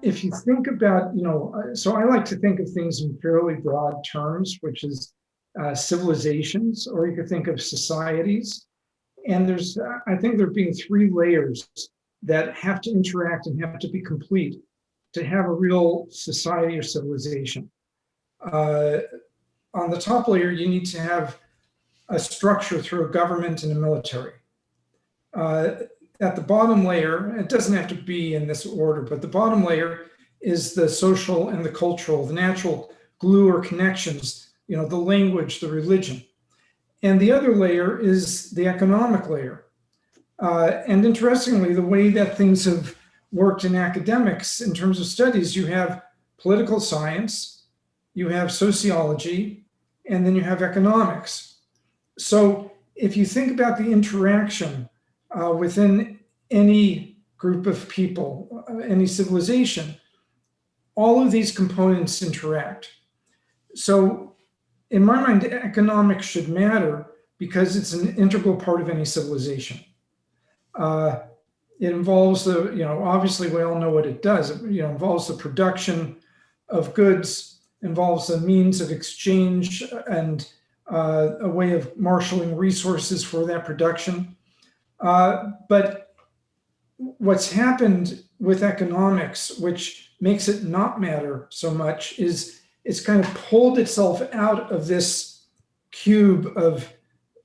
if you think about, so I like to think of things in fairly broad terms, which is civilizations, or you could think of societies. And I think there being three layers that have to interact and have to be complete to have a real society or civilization. On the top layer, you need to have a structure through a government and a military. At the bottom layer, it doesn't have to be in this order, but the bottom layer is the social and the cultural, the natural glue or connections, the language, the religion. And the other layer is the economic layer. And interestingly, the way that things have worked in academics in terms of studies, you have political science, you have sociology, and then you have economics. So if you think about the interaction within any group of people, any civilization, all of these components interact. So in my mind, economics should matter because it's an integral part of any civilization. It involves obviously we all know what it does. It involves the production of goods, involves a means of exchange and a way of marshaling resources for that production. But what's happened with economics, which makes it not matter so much, is it's kind of pulled itself out of this cube of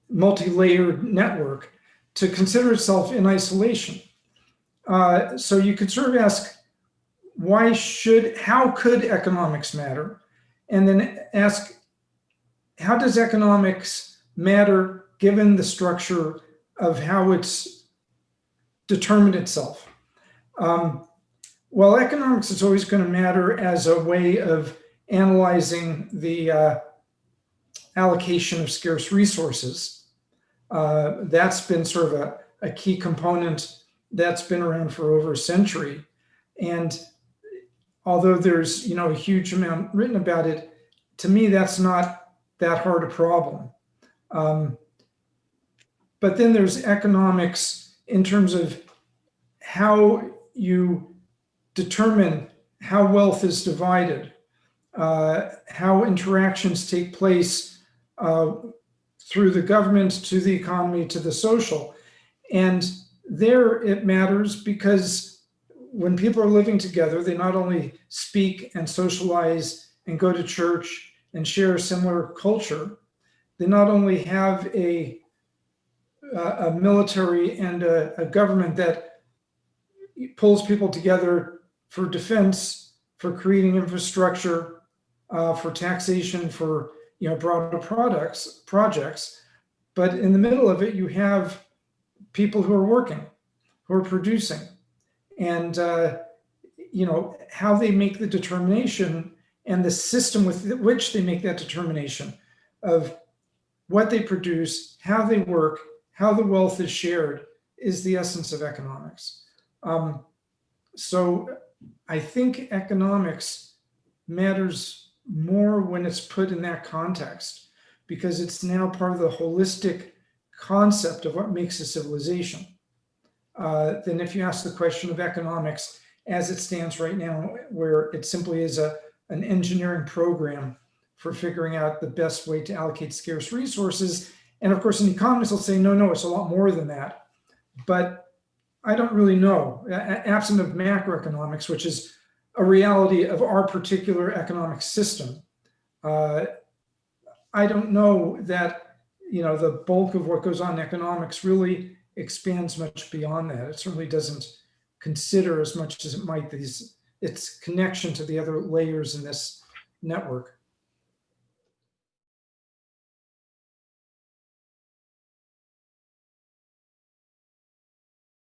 multi-layered network to consider itself in isolation. So you could sort of ask, how could economics matter? And then ask, how does economics matter given the structure of how it's determined itself? Well, economics is always going to matter as a way of analyzing the allocation of scarce resources. That's been sort of a key component that's been around for over a century. And although there's a huge amount written about it, to me that's not that hard a problem. But then there's economics in terms of how you determine how wealth is divided, how interactions take place through the government to the economy to the social. And there it matters because when people are living together, they not only speak and socialize and go to church and share a similar culture, they not only have a military and a government that pulls people together for defense, for creating infrastructure, for taxation, for broader projects. But in the middle of it, you have people who are working, who are producing, and how they make the determination and the system with which they make that determination of what they produce, how they work, how the wealth is shared is the essence of economics. So I think economics matters more when it's put in that context, because it's now part of the holistic concept of what makes a civilization, than if you ask the question of economics as it stands right now, where it simply is an engineering program for figuring out the best way to allocate scarce resources. And of course, an economist will say, no, it's a lot more than that. But I don't really know, absent of macroeconomics, which is a reality of our particular economic system. I don't know that the bulk of what goes on in economics really expands much beyond that. It certainly doesn't consider as much as it might its connection to the other layers in this network.